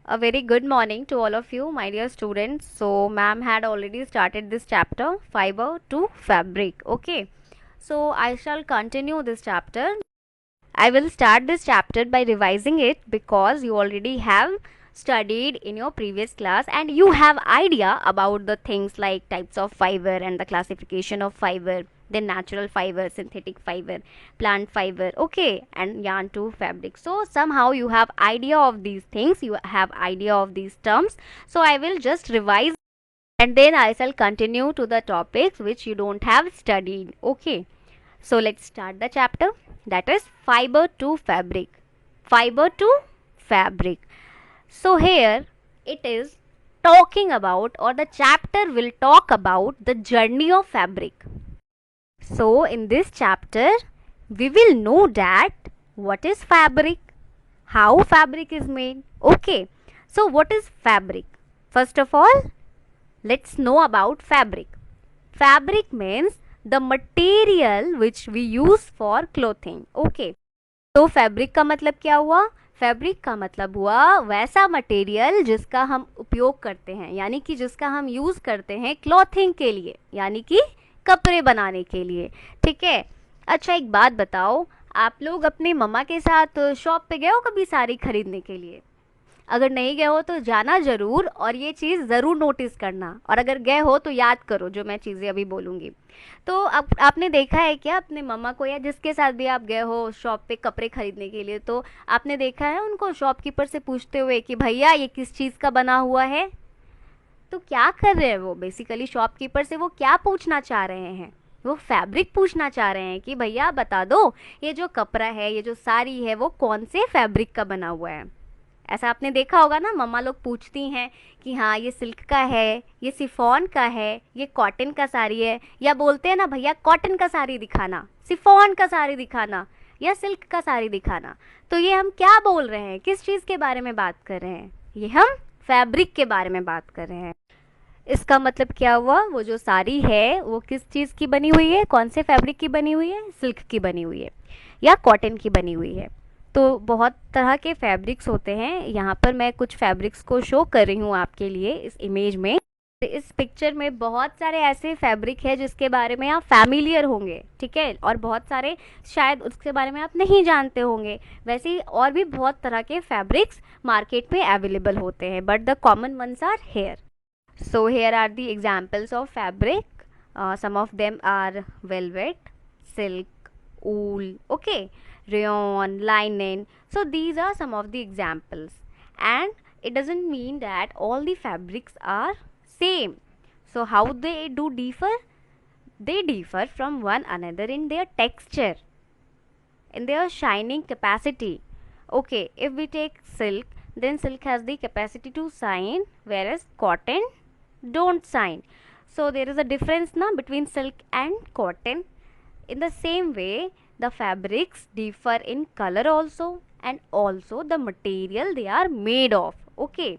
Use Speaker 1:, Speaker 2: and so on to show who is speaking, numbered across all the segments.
Speaker 1: A very good morning to all of you, my dear students. So, ma'am had already started this chapter, fiber to fabric. Okay. So, I shall continue this chapter. I will start this chapter by revising it because you already have studied in your previous class and you have idea about the things like types of fiber and the classification of fiber, then natural fiber, synthetic fiber, plant fiber, okay, and yarn to fabric. So somehow you have idea of these things, you have idea of these terms. So I will just revise and then I shall continue to the topics which you don't have studied. Okay. So let's start the chapter, that is fiber to fabric. Fiber to fabric. So here it is talking about, or the chapter will talk about the journey of fabric. So in this chapter we will know that what is fabric, how fabric is made. Okay. So what is fabric? First of all, let's know about fabric. Fabric means the material which we use for clothing. Okay. तो fabric का मतलब क्या हुआ? Fabric का मतलब हुआ वैसा material जिसका हम उपयोग करते हैं, यानी कि जिसका हम यूज करते हैं क्लॉथिंग के लिए, यानी कि कपड़े बनाने के लिए। ठीक है। अच्छा, एक बात बताओ, आप लोग अपने मम्मा के साथ शॉप पे गए हो कभी साड़ी खरीदने के लिए? अगर नहीं गए हो तो जाना ज़रूर और ये चीज़ ज़रूर नोटिस करना, और अगर गए हो तो याद करो जो मैं चीज़ें अभी बोलूँगी। तो अब आपने देखा है क्या अपने मम्मा को, या जिसके साथ भी आप गए हो शॉप पे कपड़े खरीदने के लिए, तो आपने देखा है उनको शॉपकीपर से पूछते हुए कि भैया ये किस चीज़ का बना हुआ है? तो क्या कर रहे हैं वो? बेसिकली शॉपकीपर से वो क्या पूछना चाह रहे हैं? वो फैब्रिक पूछना चाह रहे हैं कि भैया बता दो ये जो कपड़ा है, ये जो साड़ी है, वो कौन से फैब्रिक का बना हुआ है। ऐसा आपने देखा होगा ना, मम्मा लोग पूछती हैं कि हाँ ये सिल्क का है, ये सिफॉन का है, ये कॉटन का साड़ी है, या बोलते हैं ना भैया कॉटन का साड़ी दिखाना, सिफॉन का साड़ी दिखाना, या सिल्क का साड़ी दिखाना। तो ये हम क्या बोल रहे हैं, किस चीज़ के बारे में बात कर रहे हैं? ये हम फैब्रिक के बारे में बात कर रहे हैं। इसका मतलब क्या हुआ? वो जो साड़ी है वो किस चीज़ की बनी हुई है, कौन से फैब्रिक की बनी हुई है? सिल्क की बनी हुई है या कॉटन की बनी हुई है। तो बहुत तरह के फैब्रिक्स होते हैं। यहाँ पर मैं कुछ फैब्रिक्स को शो कर रही हूँ आपके लिए इस इमेज में। इस पिक्चर में बहुत सारे ऐसे फैब्रिक है जिसके बारे में आप फैमिलियर होंगे, ठीक है, और बहुत सारे शायद उसके बारे में आप नहीं जानते होंगे। वैसे ही और भी बहुत तरह के फैब्रिक्स मार्केट में अवेलेबल होते हैं, but the common ones are here. So here are the examples of fabric. Some of them are velvet, silk, wool, okay, rayon, linen. So these are some of the examples, and it doesn't mean that all the fabrics are same. So how they do differ? They differ from one another in their texture, in their shining capacity. Okay, if we take silk, then silk has the capacity to shine, whereas cotton don't shine. So there is a difference now between silk and cotton. In the same way, the fabrics differ in color also, and also the material they are made of. Okay.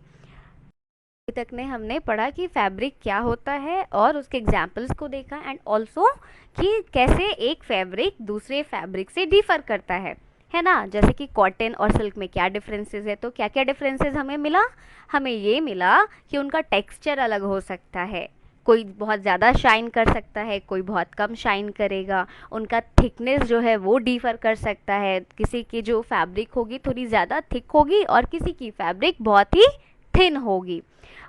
Speaker 1: अभी तक ने हमने पढ़ा कि fabric क्या होता है और उसके एग्जाम्पल्स को देखा, एंड ऑल्सो कि कैसे एक फैब्रिक दूसरे फैब्रिक से डिफर करता है ना। जैसे कि कॉटन और सिल्क में क्या डिफरेंसेस है, तो क्या क्या डिफरेंसेस हमें मिला? हमें ये मिला कि उनका टेक्सचर अलग हो सकता है, कोई बहुत ज़्यादा शाइन कर सकता है, कोई बहुत कम शाइन करेगा, उनका थिकनेस जो है वो डिफर कर सकता है। किसी की जो फैब्रिक होगी थोड़ी ज़्यादा थिक होगी और किसी की फैब्रिक बहुत ही थिन होगी।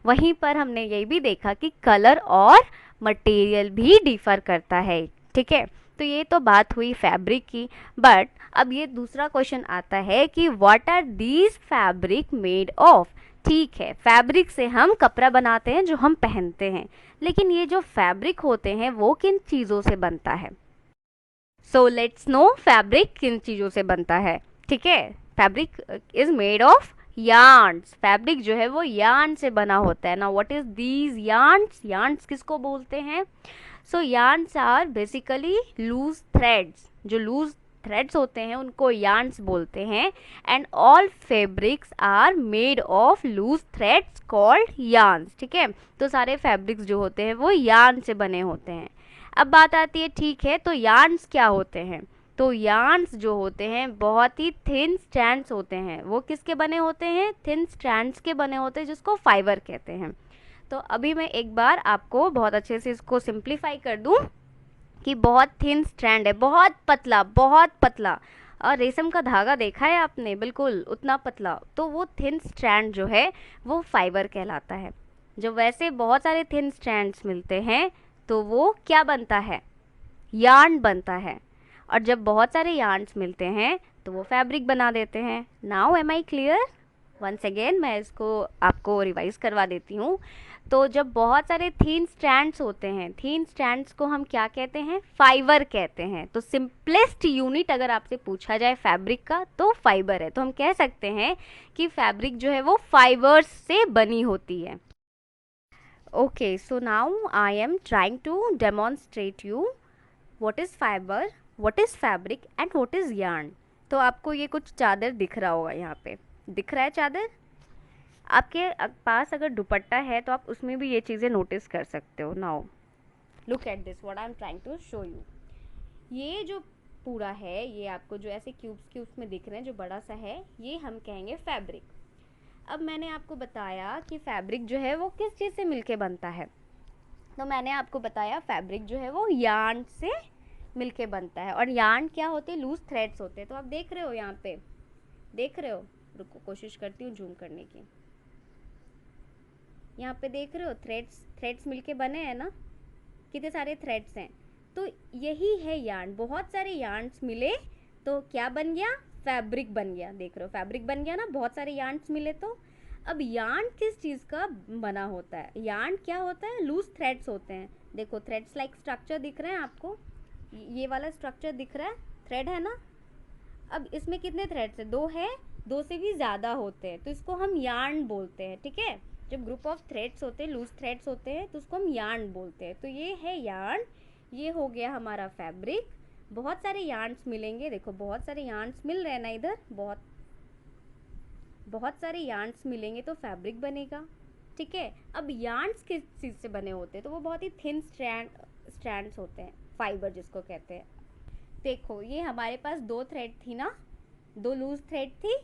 Speaker 1: वहीं पर हमने ये भी देखा कि कलर और मटेरियल भी डिफर करता है। ठीक है, तो ये तो बात हुई फैब्रिक की। बट अब ये दूसरा क्वेश्चन आता है कि what are these fabric made of. ठीक है, फैब्रिक से हम कपड़ा बनाते हैं जो हम पहनते हैं, लेकिन ये जो फैब्रिक होते हैं वो किन चीज़ों से बनता है? सो लेट्स नो फैब्रिक किन चीज़ों से बनता है। ठीक है, fabric is made of yarns. Fabric जो है वो यार्न से बना होता है ना। What is these yarns? Yarns किसको बोलते हैं? So yarns are basically loose threads. जो लूज थ्रेड्स होते हैं उनको यार्न्स बोलते हैं, and all fabrics are made of loose threads called yarns. ठीक है, तो सारे फैब्रिक्स जो होते हैं वो यार्न से बने होते हैं। अब बात आती है, ठीक है, तो यार्न्स क्या होते हैं? तो यार्न्स जो होते हैं बहुत ही थिन स्ट्रैंड्स होते हैं। वो किसके बने होते हैं? थिन स्ट्रैंड्स के बने होते हैं, जिसको फाइबर कहते हैं। तो अभी मैं एक बार आपको बहुत अच्छे से इसको सिंप्लीफाई कर दूं कि बहुत थिन स्ट्रैंड है, बहुत पतला, बहुत पतला। और रेशम का धागा देखा है आपने? बिल्कुल उतना पतला। तो वो थिन स्ट्रैंड जो है वो फाइबर कहलाता है। जब वैसे बहुत सारे थिन स्ट्रैंड्स मिलते हैं तो वो क्या बनता है? यार्न बनता है। और जब बहुत सारे यार्न्स मिलते हैं तो वो फैब्रिक बना देते हैं। Now am I clear? Once again मैं इसको आपको रिवाइज करवा देती हूँ। तो जब बहुत सारे थीन स्ट्रैंड्स होते हैं, थीन स्ट्रैंड्स को हम क्या कहते हैं? फाइबर कहते हैं। तो सिंपलेस्ट यूनिट अगर आपसे पूछा जाए फैब्रिक का तो फाइबर है। तो हम कह सकते हैं कि फैब्रिक जो है वो फाइबर्स से बनी होती है। Okay, so now I am trying to demonstrate you what is fibre, what is fabric and what is yarn. तो आपको ये कुछ चादर दिख रहा होगा, यहाँ पे दिख रहा है चादर। आपके पास अगर दुपट्टा है तो आप उसमें भी ये चीज़ें नोटिस कर सकते हो। Now look at this, what I am trying to show you. ये जो पूरा है, ये आपको जो ऐसे क्यूब्स में दिख रहे हैं, जो बड़ा सा है, ये हम कहेंगे फैब्रिक। अब मैंने आपको बताया कि फैब्रिक जो है वो किस चीज़ से मिलके बनता है। तो मैंने आपको बताया फैब्रिक जो है वो यार्न से मिलके बनता है। और यार्न क्या होते हैं? लूज थ्रेड्स होते हैं। तो आप देख रहे हो, यहाँ पे देख रहे हो, रुको कोशिश करती हूँ जूम करने की। यहाँ पे देख रहे हो थ्रेड्स मिलके बने हैं ना, कितने सारे थ्रेड्स हैं। तो यही है यार्न। बहुत सारे यार्न्स मिले तो क्या बन गया? फैब्रिक बन गया। देख रहे हो फैब्रिक बन गया ना, बहुत सारे यार्न्स मिले तो। अब यार्न किस चीज़ का बना होता है? यार्न क्या होता है? लूज थ्रेड्स होते हैं। देखो थ्रेड्स लाइक स्ट्रक्चर दिख रहे हैं आपको, ये वाला स्ट्रक्चर दिख रहा है, थ्रेड है ना। अब इसमें कितने थ्रेड्स हैं? 2 है, 2 से भी ज़्यादा होते हैं तो इसको हम यार्न बोलते हैं। ठीक है, जब ग्रुप ऑफ थ्रेड्स होते हैं, लूज थ्रेड्स होते हैं, तो उसको हम यार्न बोलते हैं। तो ये है यार्न, ये हो गया हमारा फैब्रिक। बहुत सारे यार्न्स मिलेंगे, देखो बहुत सारे यार्न्स मिल रहे हैं ना इधर, बहुत सारे यार्न्स मिलेंगे तो फैब्रिक बनेगा। ठीक है, अब यार्न्स किस चीज़ से बने होते हैं? तो वो बहुत ही थिन स्ट्रैंड्स होते हैं, फाइबर जिसको कहते हैं। देखो ये हमारे पास 2 थ्रेड थी ना, 2 लूज थ्रेड थी।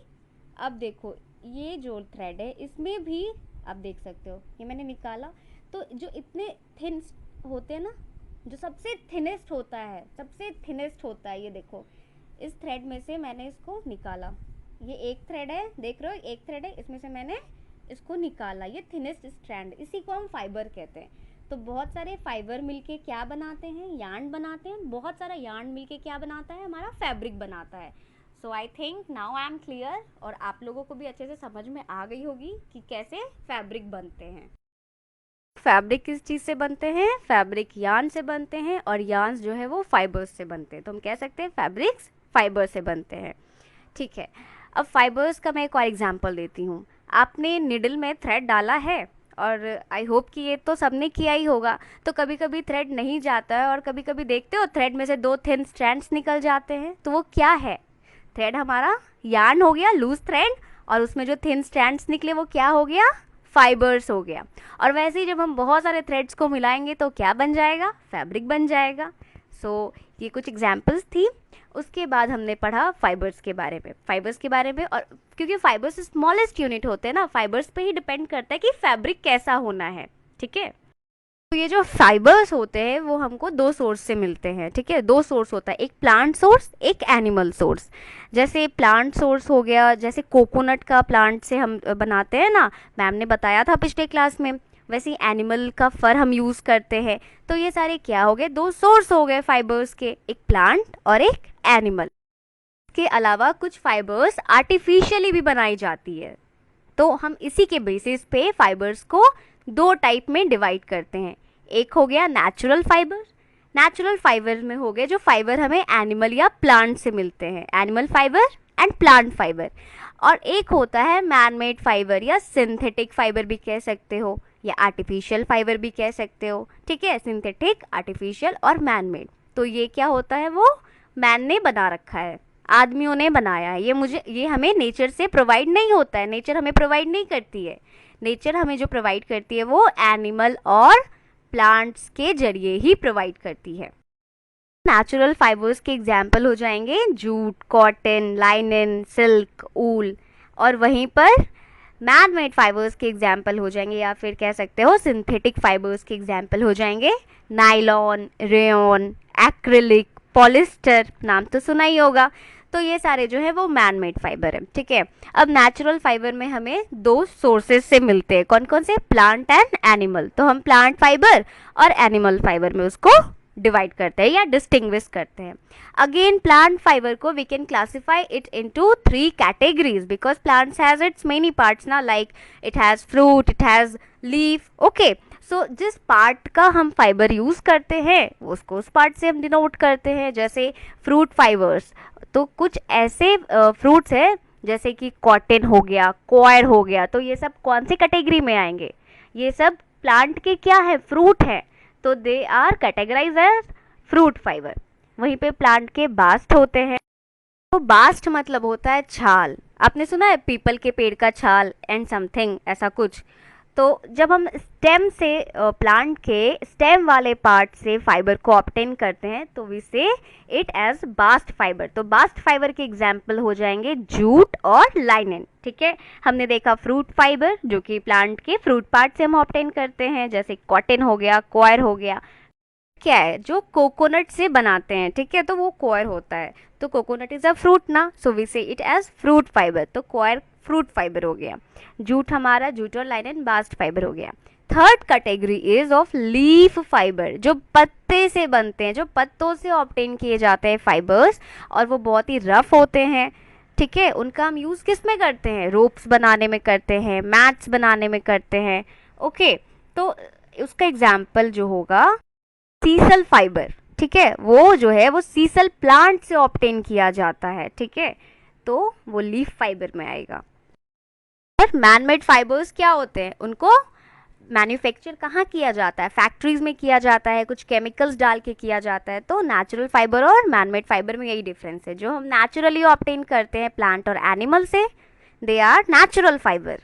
Speaker 1: अब देखो ये जो थ्रेड है इसमें भी आप देख सकते हो, ये मैंने निकाला। तो जो इतने थिन होते हैं ना, जो सबसे थिनेस्ट होता है, सबसे थिनेस्ट होता है, ये देखो इस थ्रेड में से मैंने इसको निकाला। ये एक थ्रेड है, देख रहे हो, एक थ्रेड है, इसमें से मैंने इसको निकाला। ये थिनेस्ट स्ट्रैंड, इसी को हम फाइबर कहते हैं। तो बहुत सारे फाइबर मिलके क्या बनाते हैं? यार्न बनाते हैं। बहुत सारा यार्न मिलके क्या बनाता है? हमारा फैब्रिक बनाता है। So I think now I am clear, और आप लोगों को भी अच्छे से समझ में आ गई होगी कि कैसे फैब्रिक बनते हैं। फैब्रिक किस चीज़ से बनते हैं? फैब्रिक यार्न से बनते हैं, और यार्न्स जो है वो फाइबर्स से बनते हैं। तो हम कह सकते हैं फैब्रिक्स फाइबर से बनते हैं। ठीक है, अब फाइबर्स का मैं एक और एग्जांपल देती हूँ। आपने निडल में थ्रेड डाला है, और आई होप कि ये तो सबने किया ही होगा। तो कभी कभी थ्रेड नहीं जाता है, और कभी कभी देखते हो थ्रेड में से 2 थिन स्ट्रैंड्स निकल जाते हैं। तो वो क्या है? थ्रेड हमारा यार्न हो गया, लूज थ्रेड, और उसमें जो थिन स्ट्रैंड्स निकले वो क्या हो गया? फाइबर्स हो गया। और वैसे ही जब हम बहुत सारे थ्रेड्स को मिलाएंगे तो क्या बन जाएगा? फैब्रिक बन जाएगा। सो ये कुछ एग्जाम्पल्स थी। उसके बाद हमने पढ़ा फाइबर्स के बारे में, और क्योंकि फाइबर्स स्मॉलेस्ट यूनिट होते हैं ना, फाइबर्स पे ही डिपेंड करता है कि फैब्रिक कैसा होना है। ठीक है, तो ये जो फाइबर्स होते हैं वो हमको 2 सोर्स से मिलते हैं। ठीक है, 2 सोर्स होता है, एक प्लांट सोर्स, एक एनिमल सोर्स। जैसे प्लांट सोर्स हो गया, जैसे कोकोनट का प्लांट से हम बनाते हैं ना, मैम ने बताया था पिछले क्लास में। वैसे ही एनिमल का फर हम यूज़ करते हैं। तो ये सारे क्या हो गए? 2 सोर्स हो गए फाइबर्स के, एक प्लांट और एक एनिमल। के अलावा कुछ फाइबर्स आर्टिफिशियली भी बनाई जाती है। तो हम इसी के बेसिस पे फाइबर्स को 2 टाइप में डिवाइड करते हैं। एक हो गया नेचुरल फाइबर। नेचुरल फाइबर में हो गए जो फाइबर हमें एनिमल या प्लांट से मिलते हैं, animal fibre and plant fibre. और एक होता है मैन मेड फाइबर, या सिंथेटिक फाइबर भी कह सकते हो, या आर्टिफिशियल फाइबर भी कह सकते हो। ठीक है, सिंथेटिक, आर्टिफिशियल और मैन मेड। तो ये क्या होता है? वो मैन ने बना रखा है, आदमियों ने बनाया है। ये हमें नेचर से प्रोवाइड नहीं होता है, नेचर हमें प्रोवाइड नहीं करती है। नेचर हमें जो प्रोवाइड करती है वो एनिमल और प्लांट्स के जरिए ही प्रोवाइड करती है। नेचुरल फाइबर्स के एग्जाम्पल हो जाएंगे जूट, कॉटन, लाइनन, सिल्क, ऊल। और वहीं पर मैन मेड फाइबर्स के एग्जाम्पल हो जाएंगे, या फिर कह सकते हो सिंथेटिक फाइबर्स के एग्जाम्पल हो जाएंगे नायलॉन, रेयन, एक्रिलिक, पॉलिस्टर, नाम तो सुना ही होगा। तो ये सारे जो है वो मैन मेड फाइबर है, ठीक है। अब नेचुरल फाइबर में हमें दो सोर्सेज से मिलते हैं, कौन कौन से, प्लांट एंड एनिमल। तो हम प्लांट फाइबर और एनिमल फाइबर में उसको डिवाइड करते हैं या डिस्टिंग्विश करते हैं। अगेन प्लांट फाइबर को we can classify it into 3 categories because plants has its many parts ना, like it has fruit, it has leaf, okay. So जिस पार्ट का हम फाइबर यूज करते हैं उसको उस पार्ट से हम डिनोट करते हैं। जैसे फ्रूट फाइबर्स, तो कुछ ऐसे फ्रूट्स है जैसे कि कॉटन हो गया, कॉयर हो गया, तो ये सब कौन सी कैटेगरी में आएंगे, ये सब प्लांट के क्या है, फ्रूट है, तो they are categorise as fruit fibre. वहीं पे प्लांट के बास्ट होते हैं, तो बास्ट मतलब होता है छाल, आपने सुना है पीपल के पेड़ का छाल एंड समथिंग ऐसा कुछ। तो जब हम स्टेम से प्लांट के स्टेम वाले पार्ट से फाइबर को ऑब्टेन करते हैं तो वी से इट एज बास्ट फाइबर। तो बास्ट फाइबर के एग्जाम्पल हो जाएंगे जूट और लाइनन, ठीक है। हमने देखा फ्रूट फाइबर जो कि प्लांट के फ्रूट पार्ट से हम ऑब्टेन करते हैं, जैसे कॉटन हो गया, कॉयर हो गया, क्या है जो कोकोनट से बनाते हैं, ठीक है, तो वो कॉयर होता है। तो कोकोनट इज अ फ्रूट ना, सो वी से इट एज फ्रूट फाइबर, तो कॉयर फ्रूट फाइबर हो गया। जूट हमारा, जूट और लाइनन बास्ट फाइबर हो गया। Third category is of leaf fibre, जो पत्ते से बनते हैं, जो पत्तों से ऑब्टेन किए जाते हैं फाइबर्स, और वो बहुत ही रफ होते हैं, ठीक है। उनका हम यूज किस में करते हैं, रोप्स बनाने में करते हैं, मैट्स बनाने में करते हैं, ओके। तो उसका एग्जाम्पल जो होगा सीसल फाइबर, ठीक है, वो जो है वो सीसल प्लांट से ऑब्टेन किया जाता है, ठीक है, तो वो लीफ फाइबर में आएगा। और मैनमेड फाइबर्स क्या होते हैं, उनको मैन्युफैक्चर कहाँ किया जाता है, फैक्ट्रीज में किया जाता है, कुछ केमिकल्स डाल के किया जाता है। तो नेचुरल फाइबर और मैनमेड फाइबर में यही डिफरेंस है, जो हम नेचुरली ऑब्टेन करते हैं प्लांट और एनिमल से, they are natural fibre,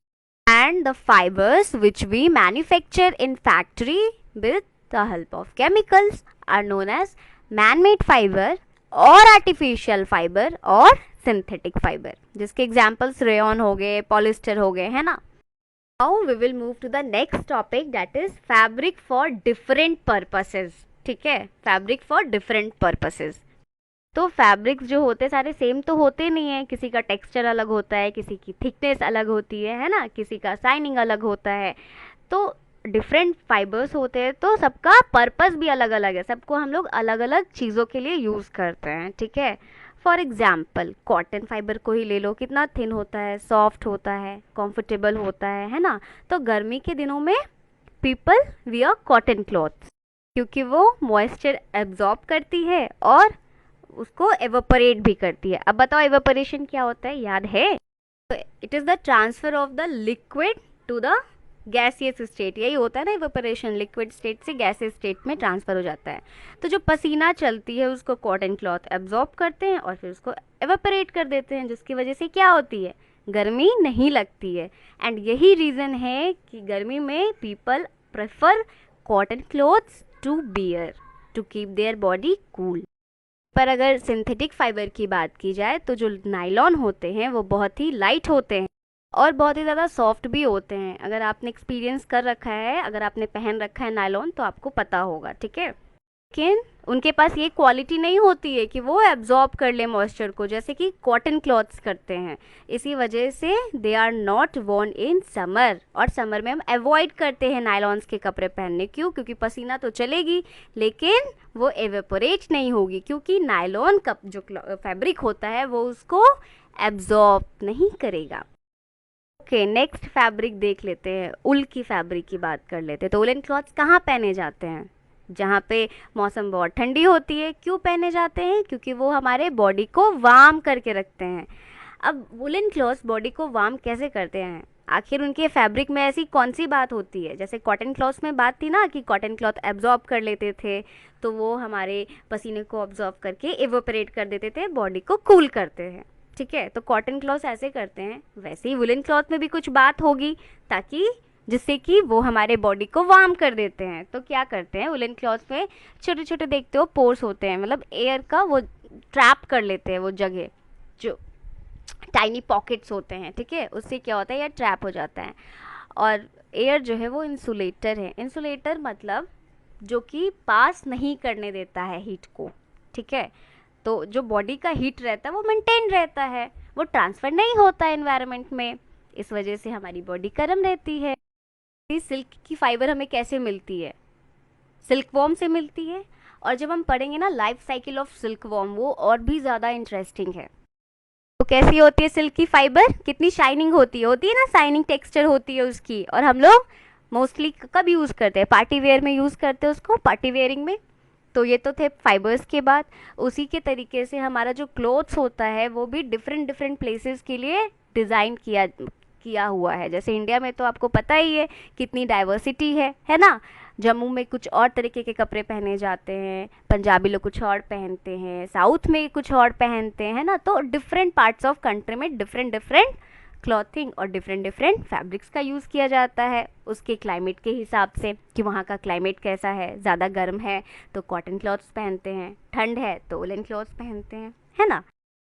Speaker 1: and the fibres which we manufacture in factory with the help of chemicals are known as man-made fiber और artificial fiber और synthetic fiber, जिसके examples rayon हो गए, polyester हो गए, है ना। Now we will move to the next topic that is fabric for different purposes, ठीक है, fabric for different purposes। तो फैब्रिक्स जो होते हैं सारे सेम तो होते नहीं है, किसी का टेक्सचर अलग होता है, किसी की थिकनेस अलग होती है ना, किसी का शाइनिंग अलग होता है। तो डिफरेंट फाइबर्स होते हैं तो सबका पर्पस भी अलग अलग है, सबको हम लोग अलग अलग चीज़ों के लिए यूज़ करते हैं, ठीक है। फॉर एग्जाम्पल कॉटन फाइबर को ही ले लो, कितना थिन होता है, सॉफ्ट होता है, कंफर्टेबल होता है ना। तो गर्मी के दिनों में पीपल वियर कॉटन क्लॉथ्स क्योंकि वो मॉइस्चर एब्जॉर्ब करती है और उसको एवोपरेट भी करती है। अब बताओ एवोपरेशन क्या होता है, याद है? It is the transfer of the liquid to the gaseous state, यही होता है ना इवेपोरेशन, लिक्विड स्टेट से गैसियस स्टेट में ट्रांसफर हो जाता है। तो जो पसीना चलती है उसको कॉटन क्लॉथ एब्जॉर्ब करते हैं और फिर उसको एवेपोरेट कर देते हैं, जिसकी वजह से क्या होती है, गर्मी नहीं लगती है। एंड यही रीज़न है कि गर्मी में people prefer cotton clothes to bear to keep their body cool. पर अगर सिंथेटिक फाइबर की बात की जाए तो जो नायलॉन होते हैं वो बहुत ही लाइट होते हैं और बहुत ही ज़्यादा सॉफ्ट भी होते हैं। अगर आपने एक्सपीरियंस कर रखा है, अगर आपने पहन रखा है नायलॉन तो आपको पता होगा, ठीक है। लेकिन उनके पास ये क्वालिटी नहीं होती है कि वो एब्जॉर्ब कर ले मॉइस्चर को, जैसे कि कॉटन क्लॉथ्स करते हैं। इसी वजह से they are not worn in summer, और समर में हम अवॉइड करते हैं नायलॉन्स के कपड़े पहनने। क्यों? क्योंकि पसीना तो चलेगी लेकिन वो एवेपोरेट नहीं होगी, क्योंकि नायलॉन का जो फैब्रिक होता है वो उसको एब्जॉर्ब नहीं करेगा। ओके, नेक्स्ट फैब्रिक देख लेते हैं, उल की फैब्रिक की बात कर लेते हैं। तो वुलन क्लॉथ्स कहाँ पहने जाते हैं? जहाँ पे मौसम बहुत ठंडी होती है। क्यों पहने जाते हैं? क्योंकि वो हमारे बॉडी को वार्म करके रखते हैं। अब वुलन क्लॉथ्स बॉडी को वार्म कैसे करते हैं? आखिर उनके फैब्रिक में ऐसी कौन सी बात होती है? जैसे कॉटन क्लॉथ्स में बात थी ना कि कॉटन क्लॉथ एब्जॉर्ब कर लेते थे, तो वो हमारे पसीने को ऑब्जॉर्ब करके एवोपरेट कर देते थे, बॉडी को कूल करते हैं, ठीक है। तो कॉटन क्लॉथ ऐसे करते हैं, वैसे ही वुलन क्लॉथ में भी कुछ बात होगी ताकि जिससे कि वो हमारे बॉडी को वार्म कर देते हैं। तो क्या करते हैं, वुलन क्लॉथ्स में छोटे छोटे देखते हो पोर्स होते हैं, मतलब एयर का वो ट्रैप कर लेते हैं वो जगह, जो टाइनी पॉकेट्स होते हैं, ठीक है, उससे क्या होता है, एयर ट्रैप हो जाता है। और एयर जो है वो इंसुलेटर है। इंसुलेटर मतलब जो कि पास नहीं करने देता है हीट को, ठीक है। तो जो बॉडी का हीट रहता है वो मेंटेन रहता है, वो ट्रांसफर नहीं होता है एनवायरनमेंट में, इस वजह से हमारी बॉडी गर्म रहती है। सिल्क की फाइबर हमें कैसे मिलती है, सिल्क वॉर्म से मिलती है। और जब हम पढ़ेंगे ना life cycle of silk worm, वो और भी ज़्यादा इंटरेस्टिंग है। तो कैसी होती है सिल्क की फाइबर, कितनी शाइनिंग होती है ना, शाइनिंग टेक्सचर होती है उसकी। और हम लोग मोस्टली कब यूज़ करते हैं, पार्टी वेयर में यूज़ करते हैं उसको, पार्टी वेयरिंग में। तो ये तो थे फाइबर्स के बाद। उसी के तरीके से हमारा जो क्लोथ्स होता है वो भी डिफरेंट डिफरेंट प्लेसेस के लिए डिज़ाइन किया किया हुआ है। जैसे इंडिया में तो आपको पता ही है कितनी डाइवर्सिटी है ना। जम्मू में कुछ और तरीके के कपड़े पहने जाते हैं, पंजाबी लोग कुछ और पहनते हैं, साउथ में कुछ और पहनते हैं ना। तो डिफरेंट पार्ट्स ऑफ कंट्री में डिफरेंट डिफरेंट क्लॉथिंग और डिफरेंट डिफरेंट फैब्रिक्स का यूज़ किया जाता है उसके क्लाइमेट के हिसाब से, कि वहाँ का क्लाइमेट कैसा है। ज़्यादा गर्म है तो कॉटन क्लॉथ्स पहनते हैं, ठंड है तो वुलन क्लॉथ्स पहनते हैं, है ना।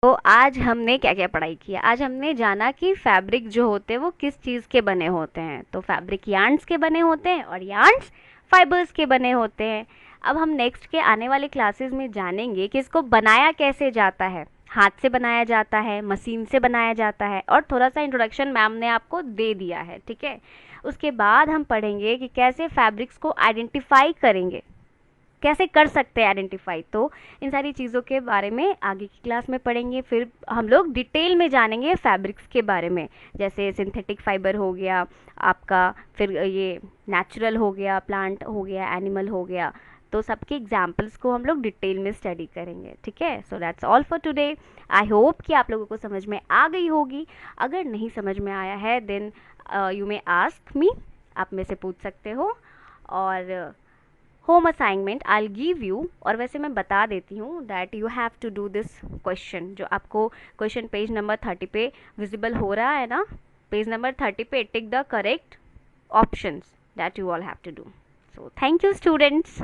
Speaker 1: तो आज हमने क्या क्या पढ़ाई किया, आज हमने जाना कि फैब्रिक जो होते हैं वो किस चीज़ के बने होते हैं। तो फैब्रिक यार्न्स के बने होते हैं और यार्न्स फाइबर्स के बने होते हैं। अब हम नेक्स्ट के आने वाले क्लासेस में जानेंगे कि इसको बनाया कैसे जाता है, हाथ से बनाया जाता है, मशीन से बनाया जाता है, और थोड़ा सा इंट्रोडक्शन मैम ने आपको दे दिया है, ठीक है। उसके बाद हम पढ़ेंगे कि कैसे फैब्रिक्स को आइडेंटिफाई करेंगे, कैसे कर सकते हैं आइडेंटिफाई। तो इन सारी चीज़ों के बारे में आगे की क्लास में पढ़ेंगे। फिर हम लोग डिटेल में जानेंगे फैब्रिक्स के बारे में, जैसे सिंथेटिक फाइबर हो गया आपका, फिर ये नेचुरल हो गया, प्लांट हो गया, एनिमल हो गया। तो सबके एग्जाम्पल्स को हम लोग डिटेल में स्टडी करेंगे, ठीक है। So that's all for today. I hope कि आप लोगों को समझ में आ गई होगी। अगर नहीं समझ में आया है then you may ask me, आप में से पूछ सकते हो। और home assignment I give you, और वैसे मैं बता देती हूँ that you have to do this question, जो आपको क्वेश्चन पेज नंबर 30 पे विजिबल हो रहा है ना, पेज नंबर 30 पे tick the correct options that you all have to do. So thank you students.